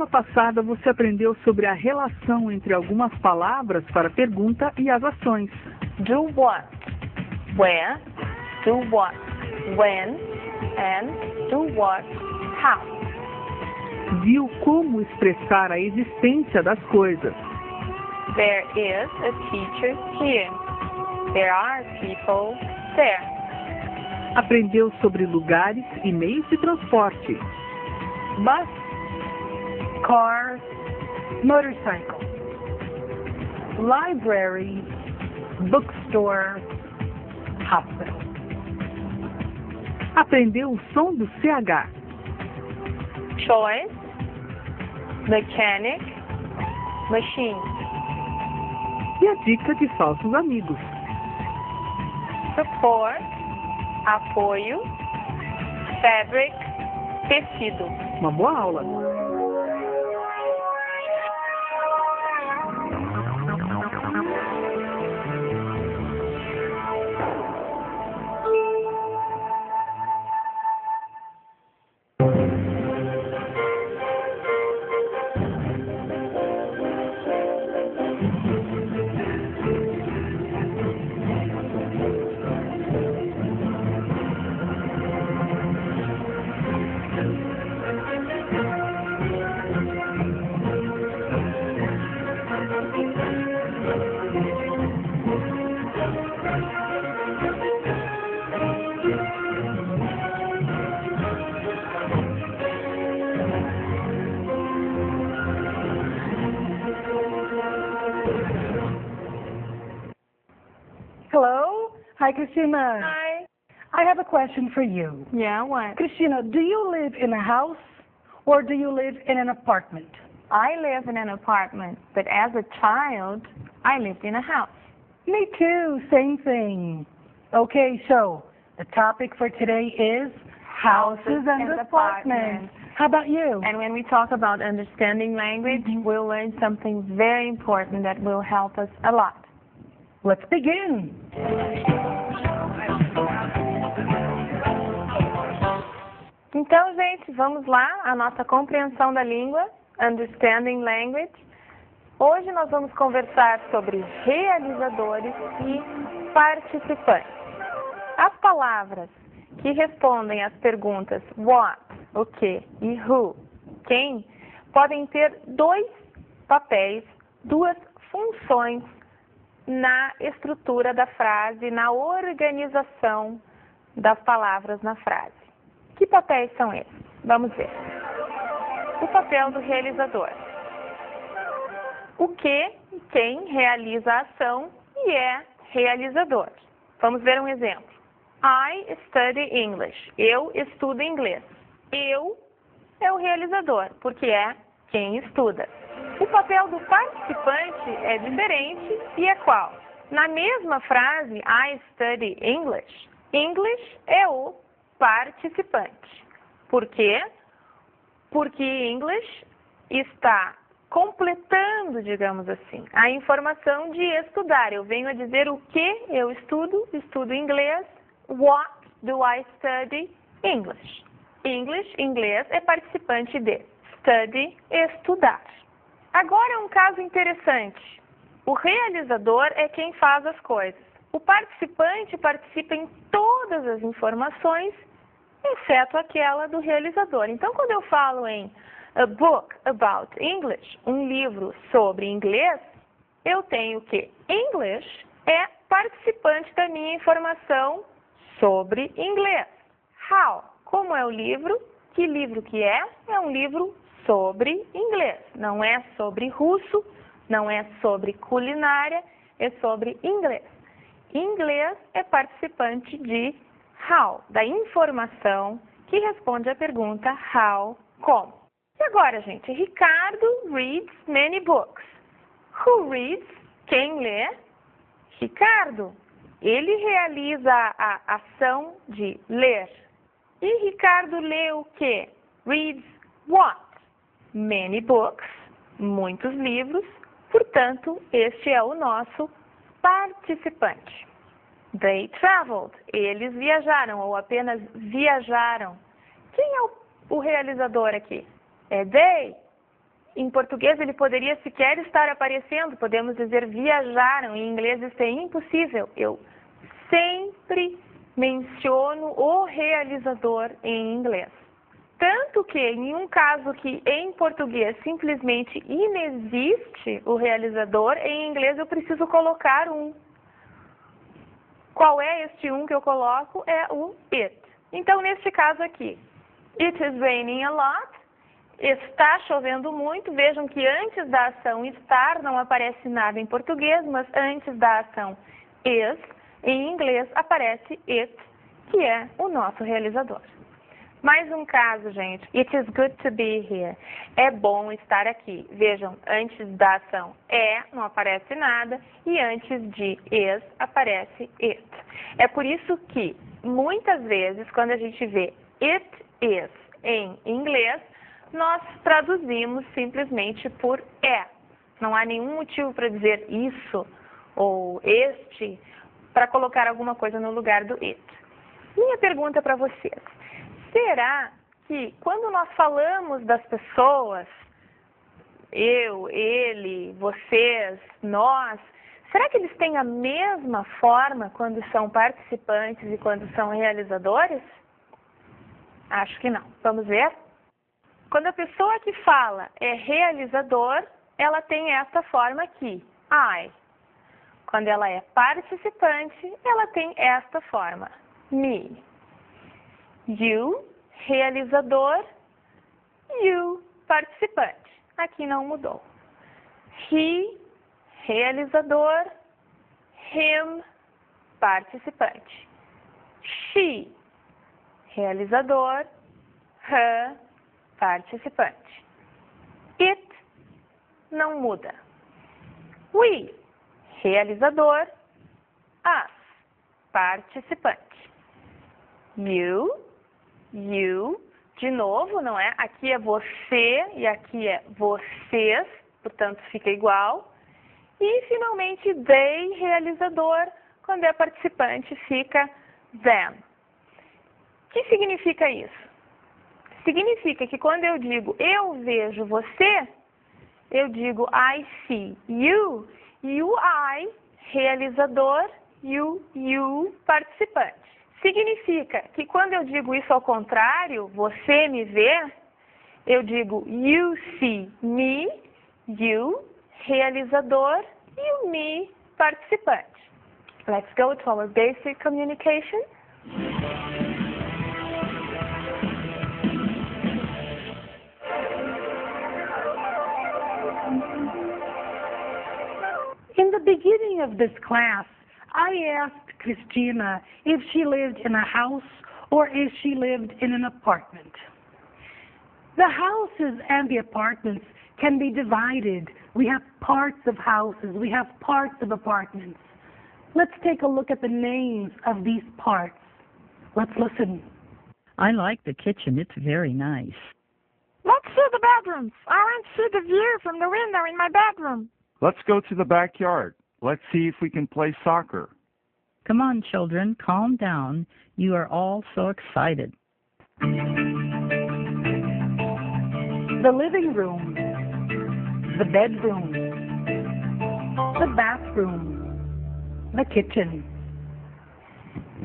aula passada você aprendeu sobre a relação entre algumas palavras para a pergunta e as ações. Do what, where, do what, when, and do what, how. Viu como expressar a existência das coisas. There is a teacher here. There are people there. Aprendeu sobre lugares e meios de transporte. Bus, car, motorcycle, library, bookstore, hospital. Aprendeu o som do CH. Choice, mechanic, machine. E a dica de falsos amigos. Support, apoio, fabric, tecido. Uma boa aula! Hello? Hi, Christina. Hi. I have a question for you. Yeah, what? Christina, do you live in a house or do you live in an apartment? I live in an apartment, but as a child, I lived in a house. Me too, same thing. Okay, so the topic for today is houses and apartments. How about you? And when we talk about understanding language, we'll learn something very important that will help us a lot. Let's begin. Então, gente, vamos lá, a nossa compreensão da língua, Understanding Language. Hoje nós vamos conversar sobre realizadores e participantes. As palavras que respondem às perguntas what, o que, e who, quem, podem ter dois papéis, duas funções na estrutura da frase, na organização das palavras na frase. Que papéis são esses? Vamos ver. O papel do realizador. O que e quem realiza a ação e é realizador. Vamos ver um exemplo. I study English. Eu estudo inglês. Eu é o realizador, porque é quem estuda. O papel do participante é diferente e é qual? Na mesma frase, I study English, English é o participante. Por quê? Porque English está completando, digamos assim, a informação de estudar. Eu venho a dizer o que eu estudo inglês. What do I study? English. English, inglês, é participante de study, estudar. Agora um caso interessante. O realizador é quem faz as coisas. O participante participa em todas as informações, exceto aquela do realizador. Então, quando eu falo em a book about English, um livro sobre inglês, eu tenho que English é participante da minha informação sobre inglês. How? Como é o livro? Que livro que é? É um livro sobre inglês. Não é sobre russo, não é sobre culinária, é sobre inglês. Inglês é participante de how, da informação que responde à pergunta how, como. E agora, gente, Ricardo reads many books. Who reads? Quem lê? Ricardo. Ele realiza a ação de ler. E Ricardo lê o quê? Reads what? Many books, muitos livros, portanto, este é o nosso participante. They traveled, eles viajaram ou apenas viajaram. Quem é o realizador aqui? É they. Em português ele poderia sequer estar aparecendo, podemos dizer viajaram, em inglês isso é impossível. Eu sempre menciono o realizador em inglês. Tanto que, em um caso que em português simplesmente inexiste o realizador, em inglês eu preciso colocar um. Qual é este um que eu coloco? É o it. Então, neste caso aqui, it is raining a lot, está chovendo muito. Vejam que antes da ação estar não aparece nada em português, mas antes da ação is, em inglês aparece it, que é o nosso realizador. Mais um caso, gente. It is good to be here. É bom estar aqui. Vejam, antes da ação não aparece nada e antes de is aparece it. É por isso que, muitas vezes, quando a gente vê it is em inglês, nós traduzimos simplesmente por é. Não há nenhum motivo para dizer isso ou este para colocar alguma coisa no lugar do it. Minha pergunta para vocês. Será que quando nós falamos das pessoas, eu, ele, vocês, nós, será que eles têm a mesma forma quando são participantes e quando são realizadores? Acho que não. Vamos ver? Quando a pessoa que fala é realizador, ela tem esta forma aqui, I. Quando ela é participante, ela tem esta forma, me. You, realizador, you, participante. Aqui não mudou. He, realizador, him, participante. She, realizador, her, participante. It, não muda. We, realizador, us, participante. You, de novo, não é? Aqui é você e aqui é vocês, portanto fica igual. E, finalmente, they, realizador, quando é participante, fica them. O que significa isso? Significa que quando eu digo eu vejo você, eu digo I see you, I, realizador, you, participante. Significa que quando eu digo isso ao contrário, você me vê, eu digo you see me, you, realizador, e me, participante. Let's go to our basic communication. In the beginning of this class, I asked Christina if she lived in a house or if she lived in an apartment. The houses and the apartments can be divided. We have parts of houses, we have parts of apartments. Let's take a look at the names of these parts. Let's listen. I like the kitchen. It's very nice. Let's see the bedrooms. I want to see the view from the window in my bedroom. Let's go to the backyard. Let's see if we can play soccer. Come on, children, calm down. You are all so excited. The living room, the bedroom, the bathroom, the kitchen.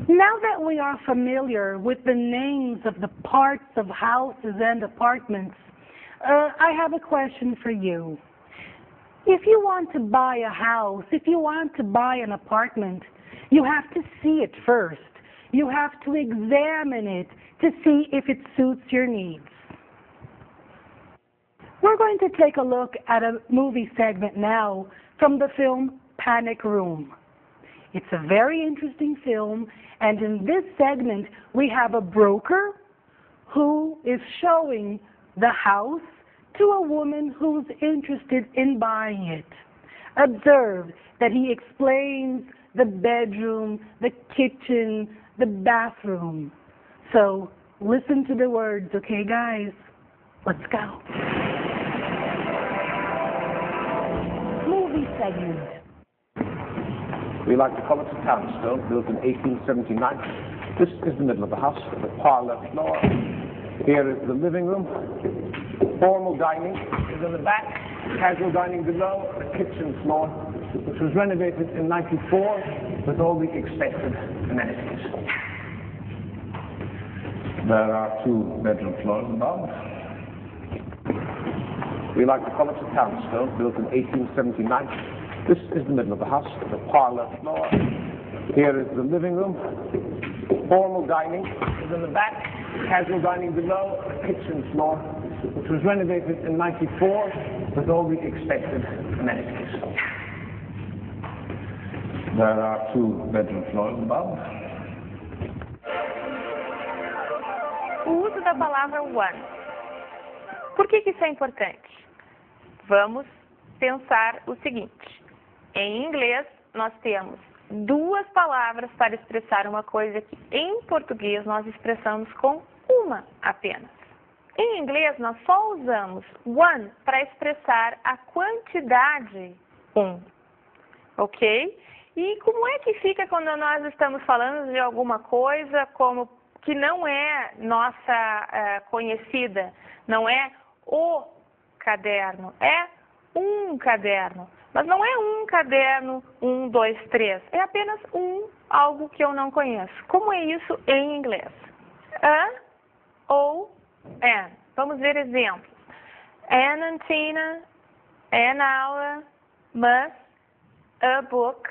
Now that we are familiar with the names of the parts of houses and apartments, I have a question for you. If you want to buy a house, if you want to buy an apartment, you have to see it first. You have to examine it to see if it suits your needs. We're going to take a look at a movie segment now from the film Panic Room. It's a very interesting film, and in this segment we have a broker who is showing the house to a woman who's interested in buying it. Observe that he explains the bedroom, the kitchen, the bathroom. So listen to the words, okay guys? Let's go. Movie segment. We like to call it a townstone, built in 1879. This is the middle of the house, the parlor floor. Here is the living room. Formal dining is in the back. Casual dining below. The kitchen floor, which was renovated in '94 with all the expected amenities. There are 2 bedroom floors above. We like to call it a townstone, built in 1879. This is the middle of the house, the parlor floor. Here is the living room. Formal dining is in the back. Casual dining below. The kitchen floor, which was renovated in '94 with all the expected amenities. There are 2 bedroom floors above. O uso da palavra one. Por que isso é importante? Vamos pensar o seguinte. Em inglês, nós temos 2 palavras para expressar uma coisa que em português nós expressamos com uma apenas. Em inglês, nós só usamos one para expressar a quantidade um, ok? E como é que fica quando nós estamos falando de alguma coisa como que não é nossa conhecida, não é o caderno, é um caderno. Mas não é um caderno, 1, 2, 3. É apenas algo que eu não conheço. Como é isso em inglês? A ou an. Vamos ver exemplos. An antenna, an hour, must, a book,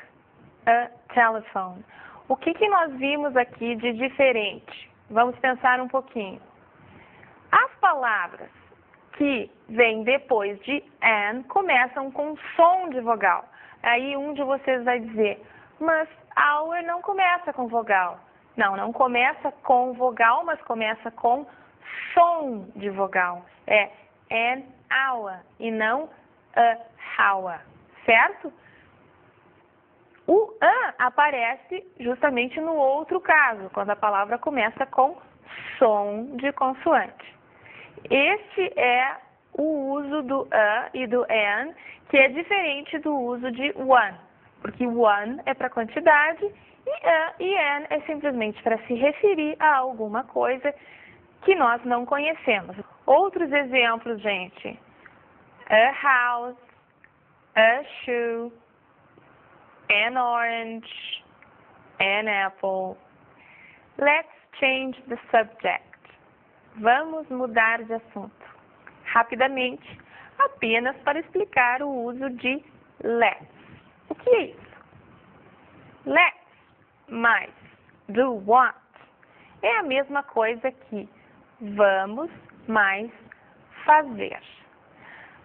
a telephone. O que nós vimos aqui de diferente? Vamos pensar um pouquinho. As palavras que vêm depois de an começam com som de vogal. Aí um de vocês vai dizer, mas hour não começa com vogal. Não começa com vogal, mas começa com som de vogal. É an hour e não a hour, certo? O a aparece justamente no outro caso, quando a palavra começa com som de consoante. Este é o uso do a e do an, que é diferente do uso de one, porque one é para quantidade e a e an é simplesmente para se referir a alguma coisa que nós não conhecemos. Outros exemplos, gente. A house, a shoe, an orange, an apple. Let's change the subject. Vamos mudar de assunto. Rapidamente, apenas para explicar o uso de let's. O que é isso? Let's mais do what é a mesma coisa que vamos mais fazer.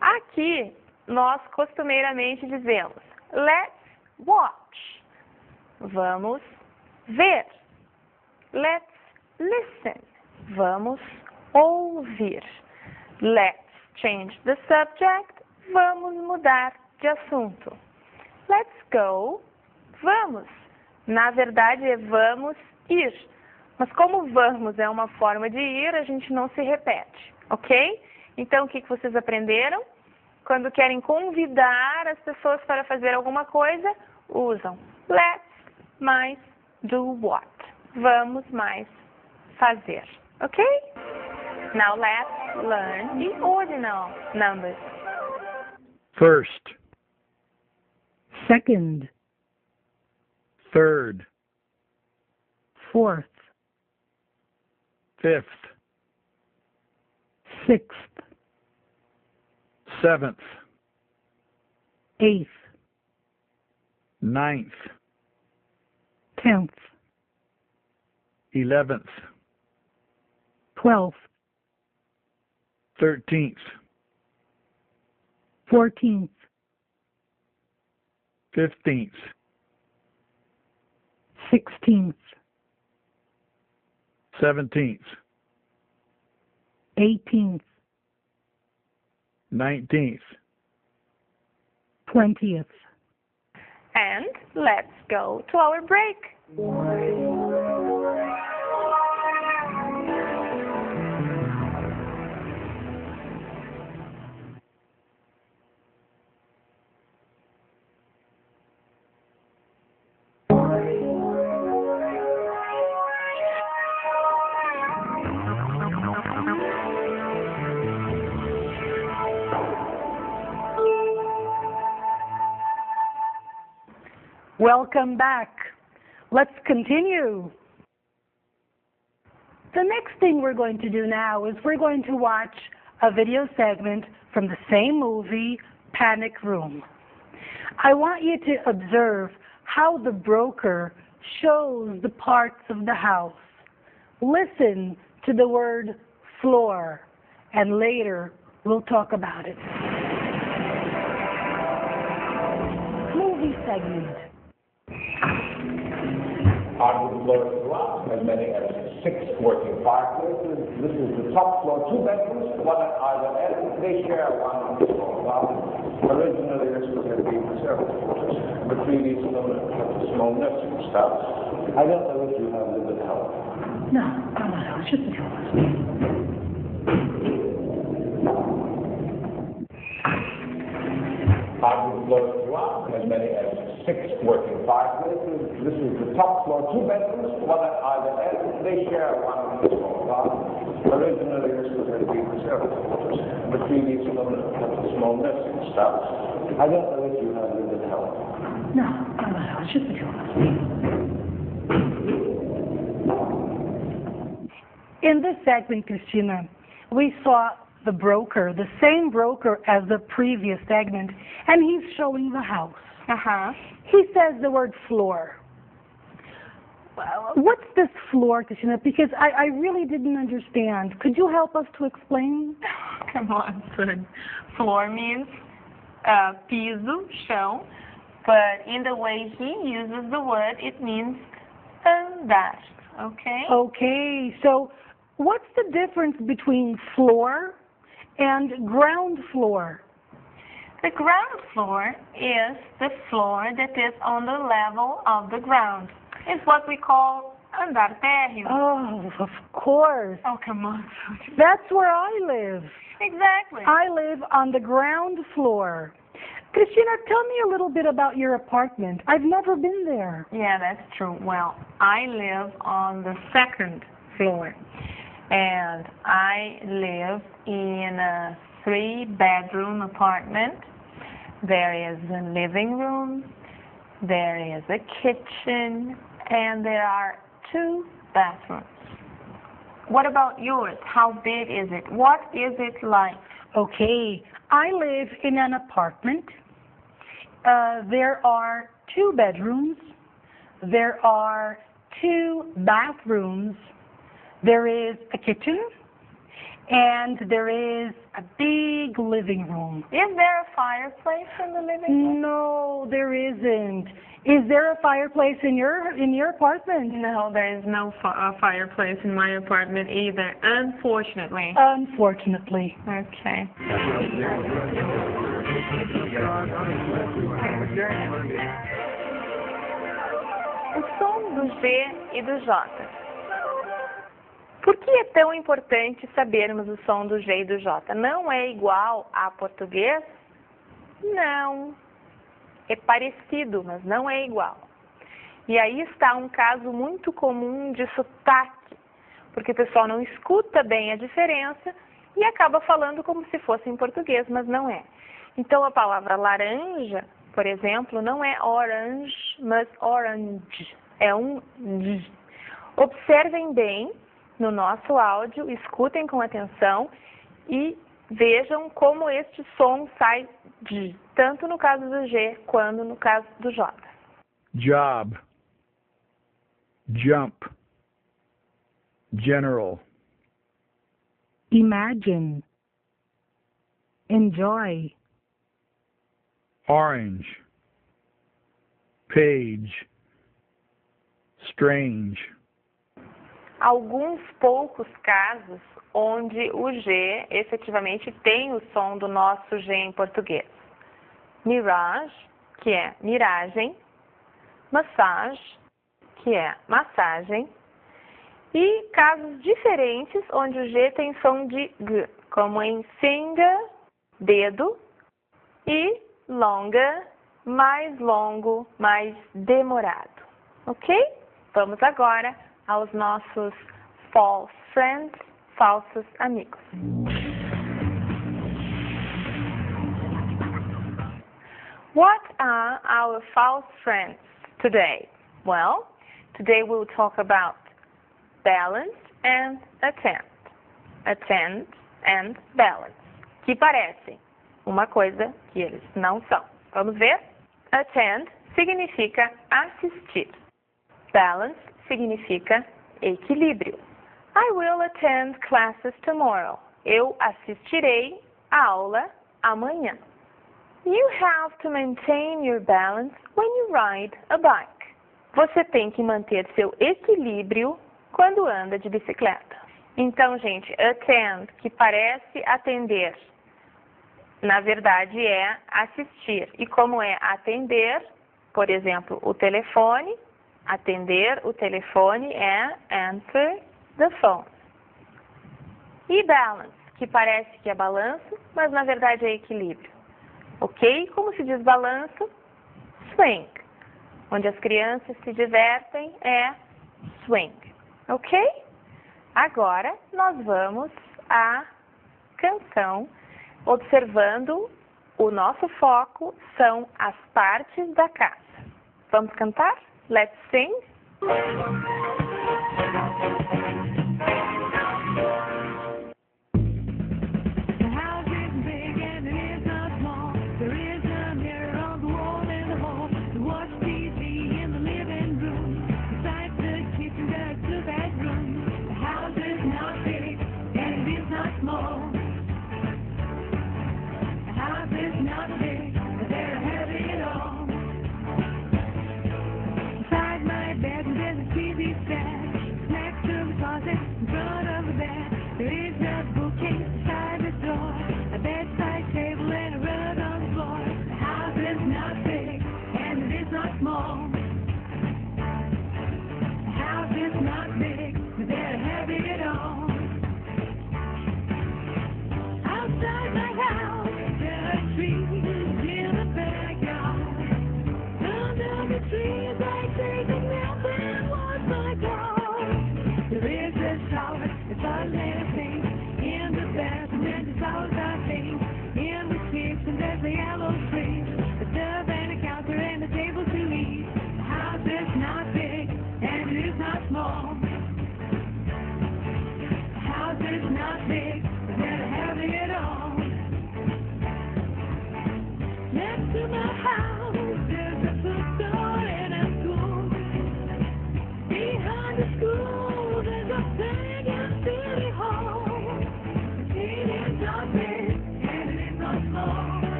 Aqui, nós costumeiramente dizemos let's watch. Vamos ver. Let's listen. Vamos ouvir. Let's change the subject. Vamos mudar de assunto. Let's go. Vamos. Na verdade é vamos ir. Mas como vamos é uma forma de ir, a gente não se repete, ok? Então o que vocês aprenderam? Quando querem convidar as pessoas para fazer alguma coisa, usam let's mais do what. Vamos mais fazer. Ok? Now let's learn the ordinal numbers. First, second, third, fourth, fifth, sixth, seventh, eighth, ninth, 10th, 11th, 12th, 13th, 14th, 15th, 16th, 17th, 18th, 19th, 20th. And let's go to our break. Welcome back. Let's continue. The next thing we're going to do now is we're going to watch a video segment from the same movie, Panic Room. I want you to observe how the broker shows the parts of the house. Listen to the word floor, and later we'll talk about it. Movie segment. On the floor throughout, as many as 6 working fireplaces. This is the top floor, 2 bedrooms, one at either end. They share one small bathroom. Originally, this was going to be the service quarters, but really small nursing staff. I don't know if you have lived at home. No, it's just a On the floor throughout, as many as 6 working fireplaces. This is the top floor, 2 bedrooms, one at either end. They share one small bathroom. Originally, this was going to be the service quarters, but really small nursing staff. I don't know if you have lived at home. No, it's just a In this segment, Christina, we saw the broker, the same broker as the previous segment, and he's showing the house. He says the word floor. What's this floor, Christina? Because I really didn't understand. Could you help us to explain? Come on, son. Floor means piso, chão, but in the way he uses the word, it means andar, okay? Okay, so what's the difference between floor and ground floor? The ground floor is the floor that is on the level of the ground. It's what we call andar térreo. Oh, of course. Oh, come on. That's where I live. Exactly. I live on the ground floor. Christina, tell me a little bit about your apartment. I've never been there. Yeah, that's true. Well, I live on the 2nd floor, and I live in a 3-bedroom apartment. There is a living room, there is a kitchen, and there are 2 bathrooms. What about yours? How big is it? What is it like? Okay, I live in an apartment. There are 2 bedrooms. There are 2 bathrooms. There is a kitchen. And there is a big living room. Is there a fireplace in the living room? No, there isn't. Is there a fireplace in your apartment? No, there is no fireplace in my apartment either, unfortunately. Unfortunately. Okay. O som do G e do J. Por que é tão importante sabermos o som do G e do J? Não é igual a português? Não. É parecido, mas não é igual. E aí está um caso muito comum de sotaque, porque o pessoal não escuta bem a diferença e acaba falando como se fosse em português, mas não é. Então a palavra laranja, por exemplo, não é orange, mas orange. É um G. Observem bem no nosso áudio, escutem com atenção e vejam como este som sai de, tanto no caso do G quanto no caso do J. Job, jump, general. Imagine, enjoy, Orange, page, strange. Alguns poucos casos onde o G efetivamente tem o som do nosso G em português. Mirage, que é miragem, massage, que é massagem, e casos diferentes onde o G tem som de G, como em finger, dedo, e longa, mais longo, mais demorado. Ok? Vamos agora aos nossos false friends, falsos amigos. What are our false friends? today? Well, today we'll talk about balance and attend. Attend and balance, que parecem uma coisa que eles não são. Vamos ver? Attend significa assistir. Balance significa equilíbrio. I will attend classes tomorrow. Eu assistirei a aula amanhã. You have to maintain your balance when you ride a bike. Você tem que manter seu equilíbrio quando anda de bicicleta. Então, gente, attend, que parece atender, na verdade é assistir. E como é atender, por exemplo, o telefone, atender o telefone é answer the phone. E balance, que parece que é balanço, mas na verdade é equilíbrio. Ok? Como se diz balanço? Swing. Onde as crianças se divertem é swing. Ok? Agora nós vamos à canção, observando o nosso foco são as partes da casa. Vamos cantar? Let's sing!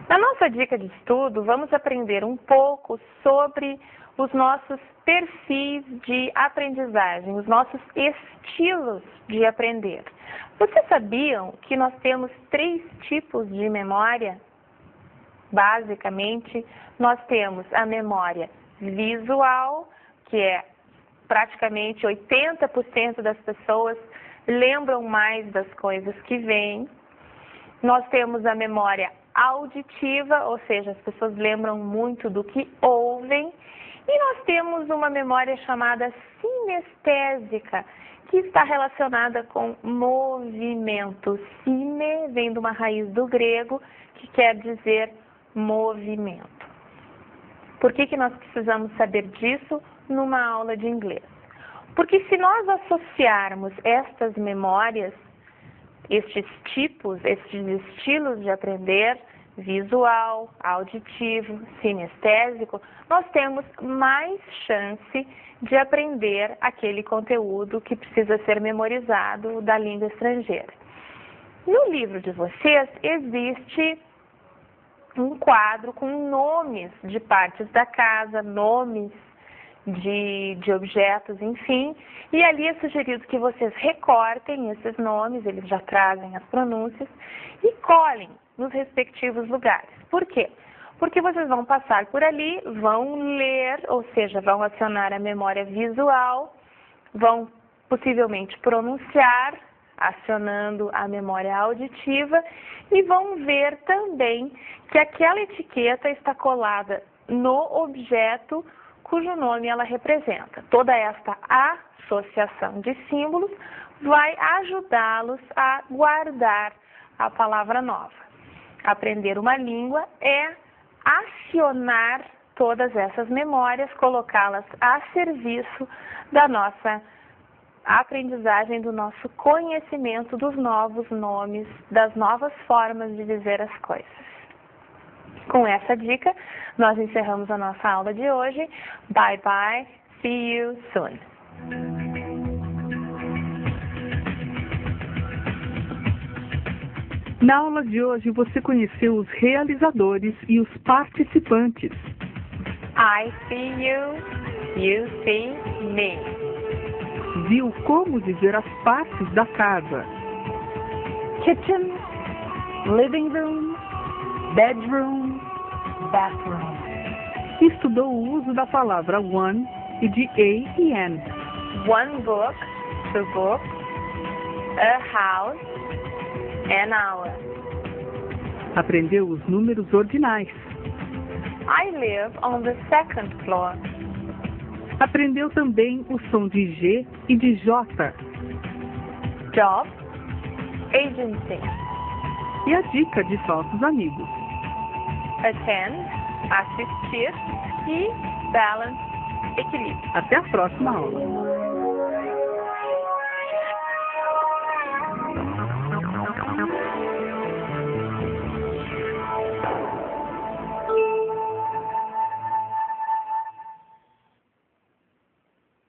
Na nossa dica de estudo, vamos aprender um pouco sobre os nossos perfis de aprendizagem, os nossos estilos de aprender. Vocês sabiam que nós temos 3 tipos de memória? Basicamente, nós temos a memória visual, que é praticamente 80% das pessoas lembram mais das coisas que veem. Nós temos a memória auditiva, ou seja, as pessoas lembram muito do que ouvem. E nós temos uma memória chamada sinestésica, que está relacionada com movimento. Cine vem de uma raiz do grego, que quer dizer movimento. Por que nós precisamos saber disso numa aula de inglês? Porque se nós associarmos estas memórias, estes tipos, estes estilos de aprender, visual, auditivo, sinestésico, nós temos mais chance de aprender aquele conteúdo que precisa ser memorizado da língua estrangeira. No livro de vocês existe um quadro com nomes de partes da casa, nomes de objetos, enfim, e ali é sugerido que vocês recortem esses nomes, eles já trazem as pronúncias, e colhem nos respectivos lugares. Por quê? Porque vocês vão passar por ali, vão ler, ou seja, vão acionar a memória visual, vão possivelmente pronunciar, acionando a memória auditiva, e vão ver também que aquela etiqueta está colada no objeto cujo nome ela representa. Toda esta associação de símbolos vai ajudá-los a guardar a palavra nova. Aprender uma língua é acionar todas essas memórias, colocá-las a serviço da nossa aprendizagem, do nosso conhecimento dos novos nomes, das novas formas de dizer as coisas. Com essa dica, nós encerramos a nossa aula de hoje. Bye bye, see you soon. Na aula de hoje, você conheceu os realizadores e os participantes. I see you, you see me. Viu como dizer as partes da casa. Kitchen, living room, bedroom, bathroom. Estudou o uso da palavra one e de a e an. One book, two books, a house, an hour. Aprendeu os números ordinais. I live on the second floor. Aprendeu também o som de G e de J. Job, agency. E a dica de falsos amigos. Attend, assistir e balance, equilíbrio. Até a próxima aula.